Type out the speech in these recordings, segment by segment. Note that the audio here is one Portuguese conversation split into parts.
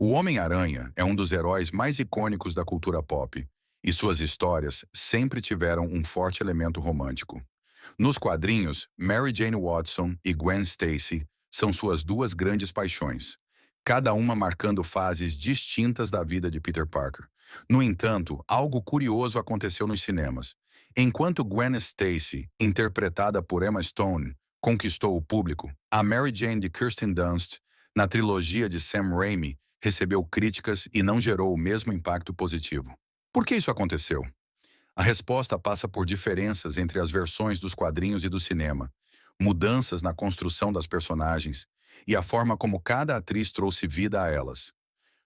O Homem-Aranha é um dos heróis mais icônicos da cultura pop, e suas histórias sempre tiveram um forte elemento romântico. Nos quadrinhos, Mary Jane Watson e Gwen Stacy são suas duas grandes paixões, cada uma marcando fases distintas da vida de Peter Parker. No entanto, algo curioso aconteceu nos cinemas. Enquanto Gwen Stacy, interpretada por Emma Stone, conquistou o público, a Mary Jane de Kirsten Dunst, na trilogia de Sam Raimi, recebeu críticas e não gerou o mesmo impacto positivo. Por que isso aconteceu? A resposta passa por diferenças entre as versões dos quadrinhos e do cinema, mudanças na construção das personagens e a forma como cada atriz trouxe vida a elas.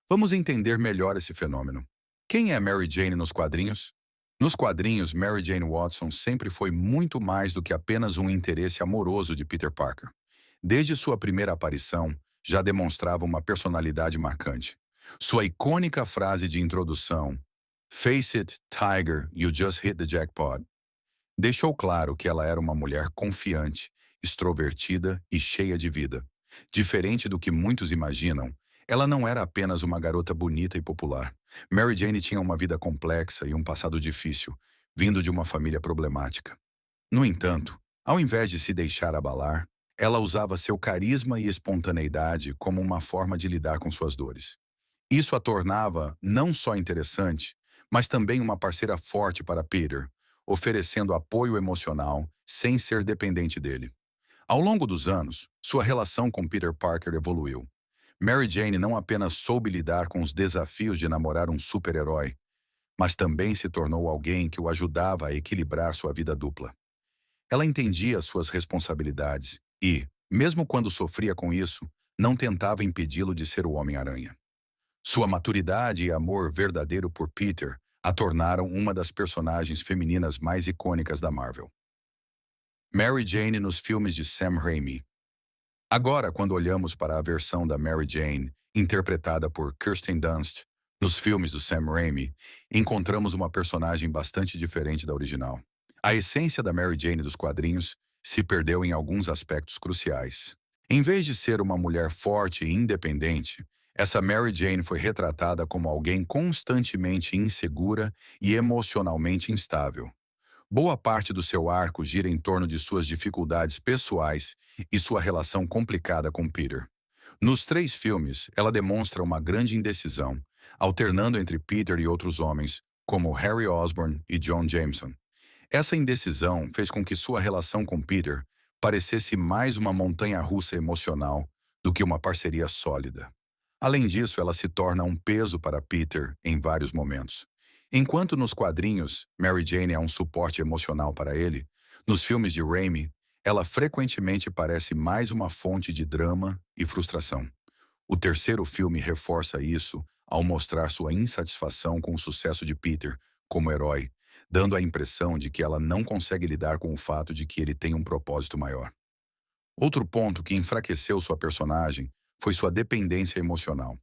Vamos entender melhor esse fenômeno. Quem é Mary Jane nos quadrinhos? Nos quadrinhos, Mary Jane Watson sempre foi muito mais do que apenas um interesse amoroso de Peter Parker. Desde sua primeira aparição, já demonstrava uma personalidade marcante. Sua icônica frase de introdução, "Face it, Tiger, you just hit the jackpot", deixou claro que ela era uma mulher confiante, extrovertida e cheia de vida. Diferente do que muitos imaginam, ela não era apenas uma garota bonita e popular. Mary Jane tinha uma vida complexa e um passado difícil, vindo de uma família problemática. No entanto, ao invés de se deixar abalar, ela usava seu carisma e espontaneidade como uma forma de lidar com suas dores. Isso a tornava não só interessante, mas também uma parceira forte para Peter, oferecendo apoio emocional sem ser dependente dele. Ao longo dos anos, sua relação com Peter Parker evoluiu. Mary Jane não apenas soube lidar com os desafios de namorar um super-herói, mas também se tornou alguém que o ajudava a equilibrar sua vida dupla. Ela entendia suas responsabilidades e, mesmo quando sofria com isso, não tentava impedi-lo de ser o Homem-Aranha. Sua maturidade e amor verdadeiro por Peter a tornaram uma das personagens femininas mais icônicas da Marvel. Mary Jane nos filmes de Sam Raimi. Agora, quando olhamos para a versão da Mary Jane, interpretada por Kirsten Dunst, nos filmes do Sam Raimi, encontramos uma personagem bastante diferente da original. A essência da Mary Jane dos quadrinhos se perdeu em alguns aspectos cruciais. Em vez de ser uma mulher forte e independente, essa Mary Jane foi retratada como alguém constantemente insegura e emocionalmente instável. Boa parte do seu arco gira em torno de suas dificuldades pessoais e sua relação complicada com Peter. Nos três filmes, ela demonstra uma grande indecisão, alternando entre Peter e outros homens, como Harry Osborn e John Jameson. Essa indecisão fez com que sua relação com Peter parecesse mais uma montanha-russa emocional do que uma parceria sólida. Além disso, ela se torna um peso para Peter em vários momentos. Enquanto nos quadrinhos, Mary Jane é um suporte emocional para ele, nos filmes de Raimi, ela frequentemente parece mais uma fonte de drama e frustração. O terceiro filme reforça isso ao mostrar sua insatisfação com o sucesso de Peter como herói, dando a impressão de que ela não consegue lidar com o fato de que ele tem um propósito maior. Outro ponto que enfraqueceu sua personagem foi sua dependência emocional.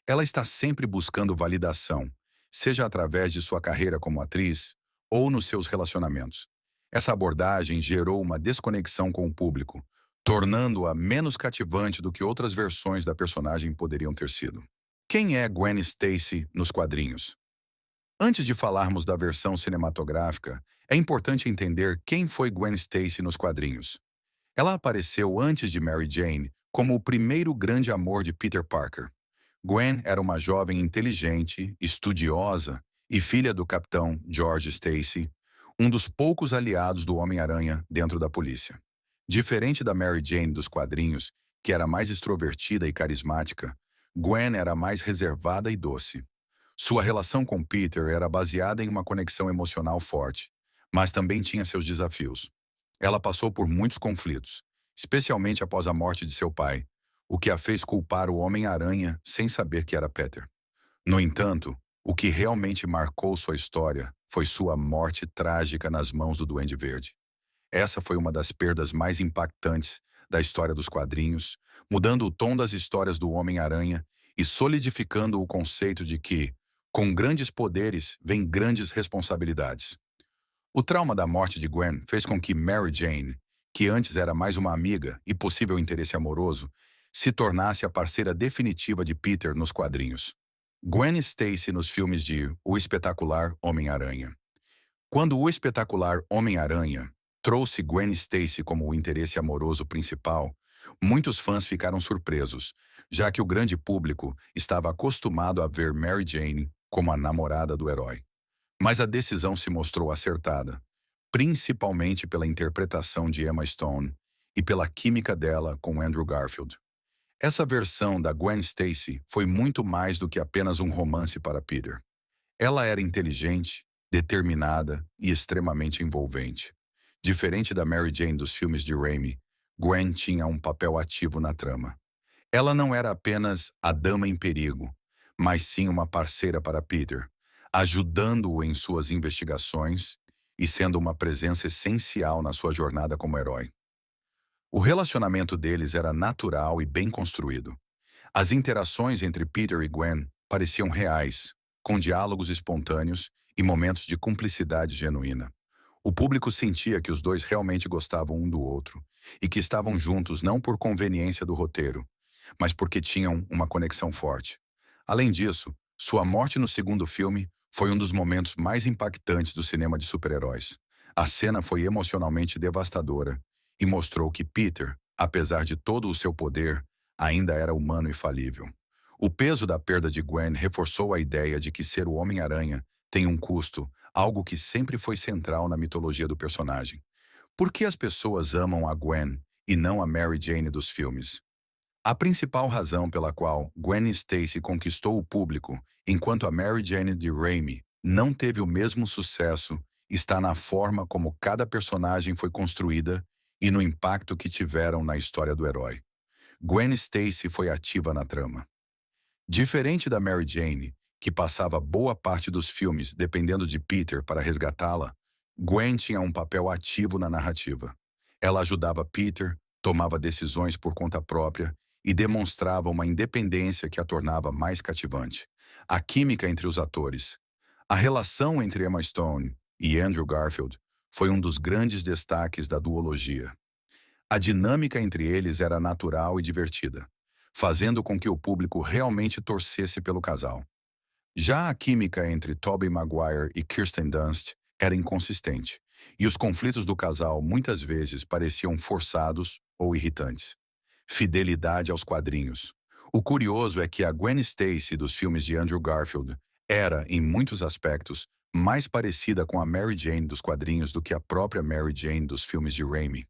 Ela está sempre buscando validação, seja através de sua carreira como atriz ou nos seus relacionamentos. Essa abordagem gerou uma desconexão com o público, tornando-a menos cativante do que outras versões da personagem poderiam ter sido. Quem é Gwen Stacy nos quadrinhos? Antes de falarmos da versão cinematográfica, é importante entender quem foi Gwen Stacy nos quadrinhos. Ela apareceu antes de Mary Jane como o primeiro grande amor de Peter Parker. Gwen era uma jovem inteligente, estudiosa e filha do capitão George Stacy, um dos poucos aliados do Homem-Aranha dentro da polícia. Diferente da Mary Jane dos quadrinhos, que era mais extrovertida e carismática, Gwen era mais reservada e doce. Sua relação com Peter era baseada em uma conexão emocional forte, mas também tinha seus desafios. Ela passou por muitos conflitos, especialmente após a morte de seu pai, o que a fez culpar o Homem-Aranha sem saber que era Peter. No entanto, o que realmente marcou sua história foi sua morte trágica nas mãos do Duende Verde. Essa foi uma das perdas mais impactantes da história dos quadrinhos, mudando o tom das histórias do Homem-Aranha e solidificando o conceito de que, com grandes poderes, vem grandes responsabilidades. O trauma da morte de Gwen fez com que Mary Jane, que antes era mais uma amiga e possível interesse amoroso, se tornasse a parceira definitiva de Peter nos quadrinhos. Gwen Stacy nos filmes de O Espetacular Homem-Aranha. Quando O Espetacular Homem-Aranha trouxe Gwen Stacy como o interesse amoroso principal, muitos fãs ficaram surpresos, já que o grande público estava acostumado a ver Mary Jane como a namorada do herói. Mas a decisão se mostrou acertada, principalmente pela interpretação de Emma Stone e pela química dela com Andrew Garfield. Essa versão da Gwen Stacy foi muito mais do que apenas um romance para Peter. Ela era inteligente, determinada e extremamente envolvente. Diferente da Mary Jane dos filmes de Raimi, Gwen tinha um papel ativo na trama. Ela não era apenas a dama em perigo, mas sim uma parceira para Peter, ajudando-o em suas investigações e sendo uma presença essencial na sua jornada como herói. O relacionamento deles era natural e bem construído. As interações entre Peter e Gwen pareciam reais, com diálogos espontâneos e momentos de cumplicidade genuína. O público sentia que os dois realmente gostavam um do outro e que estavam juntos não por conveniência do roteiro, mas porque tinham uma conexão forte. Além disso, sua morte no segundo filme foi um dos momentos mais impactantes do cinema de super-heróis. A cena foi emocionalmente devastadora e mostrou que Peter, apesar de todo o seu poder, ainda era humano e falível. O peso da perda de Gwen reforçou a ideia de que ser o Homem-Aranha tem um custo, algo que sempre foi central na mitologia do personagem. Por que as pessoas amam a Gwen e não a Mary Jane dos filmes? A principal razão pela qual Gwen Stacy conquistou o público, enquanto a Mary Jane de Raimi não teve o mesmo sucesso, está na forma como cada personagem foi construída e no impacto que tiveram na história do herói. Gwen Stacy foi ativa na trama. Diferente da Mary Jane, que passava boa parte dos filmes dependendo de Peter para resgatá-la, Gwen tinha um papel ativo na narrativa. Ela ajudava Peter, tomava decisões por conta própria e demonstrava uma independência que a tornava mais cativante. A química entre os atores. A relação entre Emma Stone e Andrew Garfield foi um dos grandes destaques da duologia. A dinâmica entre eles era natural e divertida, fazendo com que o público realmente torcesse pelo casal. Já a química entre Tobey Maguire e Kirsten Dunst era inconsistente, e os conflitos do casal muitas vezes pareciam forçados ou irritantes. Fidelidade aos quadrinhos. O curioso é que a Gwen Stacy dos filmes de Andrew Garfield era, em muitos aspectos, mais parecida com a Mary Jane dos quadrinhos do que a própria Mary Jane dos filmes de Raimi.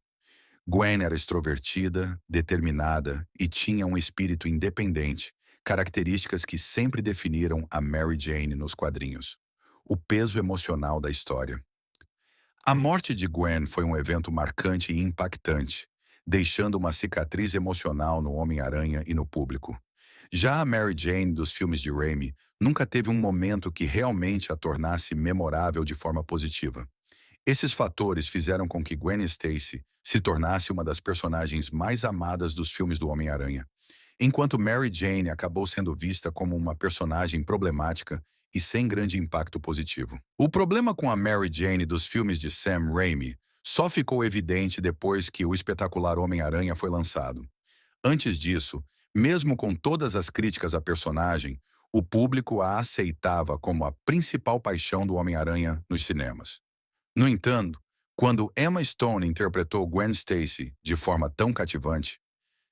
Gwen era extrovertida, determinada e tinha um espírito independente, características que sempre definiram a Mary Jane nos quadrinhos. O peso emocional da história. A morte de Gwen foi um evento marcante e impactante, deixando uma cicatriz emocional no Homem-Aranha e no público. Já a Mary Jane dos filmes de Raimi nunca teve um momento que realmente a tornasse memorável de forma positiva. Esses fatores fizeram com que Gwen Stacy se tornasse uma das personagens mais amadas dos filmes do Homem-Aranha, enquanto Mary Jane acabou sendo vista como uma personagem problemática e sem grande impacto positivo. O problema com a Mary Jane dos filmes de Sam Raimi só ficou evidente depois que O Espetacular Homem-Aranha foi lançado. Antes disso, mesmo com todas as críticas à personagem, o público a aceitava como a principal paixão do Homem-Aranha nos cinemas. No entanto, quando Emma Stone interpretou Gwen Stacy de forma tão cativante,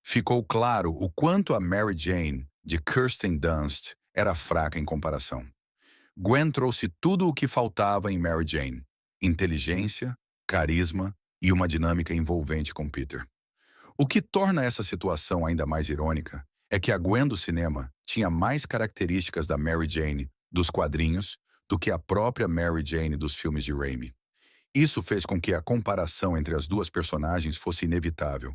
ficou claro o quanto a Mary Jane de Kirsten Dunst era fraca em comparação. Gwen trouxe tudo o que faltava em Mary Jane: inteligência, carisma e uma dinâmica envolvente com Peter. O que torna essa situação ainda mais irônica é que a Gwen do cinema tinha mais características da Mary Jane dos quadrinhos do que a própria Mary Jane dos filmes de Raimi. Isso fez com que a comparação entre as duas personagens fosse inevitável,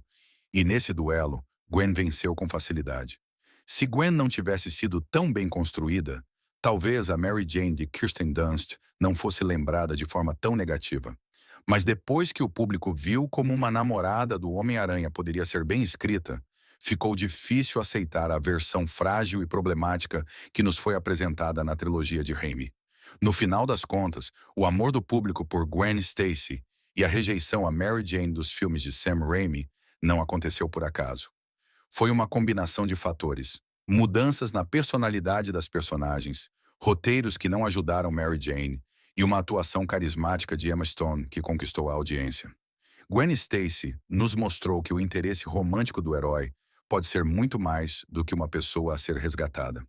e nesse duelo, Gwen venceu com facilidade. Se Gwen não tivesse sido tão bem construída, talvez a Mary Jane de Kirsten Dunst não fosse lembrada de forma tão negativa. Mas depois que o público viu como uma namorada do Homem-Aranha poderia ser bem escrita, ficou difícil aceitar a versão frágil e problemática que nos foi apresentada na trilogia de Raimi. No final das contas, o amor do público por Gwen Stacy e a rejeição a Mary Jane dos filmes de Sam Raimi não aconteceu por acaso. Foi uma combinação de fatores. Mudanças na personalidade das personagens, roteiros que não ajudaram Mary Jane e uma atuação carismática de Emma Stone que conquistou a audiência. Gwen Stacy nos mostrou que o interesse romântico do herói pode ser muito mais do que uma pessoa a ser resgatada.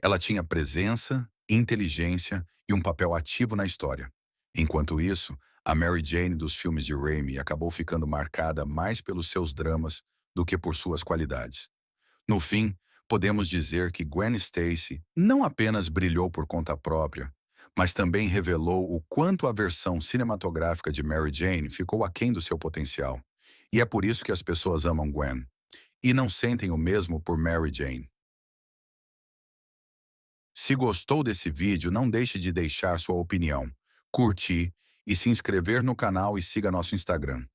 Ela tinha presença, inteligência e um papel ativo na história. Enquanto isso, a Mary Jane dos filmes de Raimi acabou ficando marcada mais pelos seus dramas do que por suas qualidades. No fim, podemos dizer que Gwen Stacy não apenas brilhou por conta própria, mas também revelou o quanto a versão cinematográfica de Mary Jane ficou aquém do seu potencial. E é por isso que as pessoas amam Gwen, e não sentem o mesmo por Mary Jane. Se gostou desse vídeo, não deixe de deixar sua opinião, curtir e se inscrever no canal e siga nosso Instagram.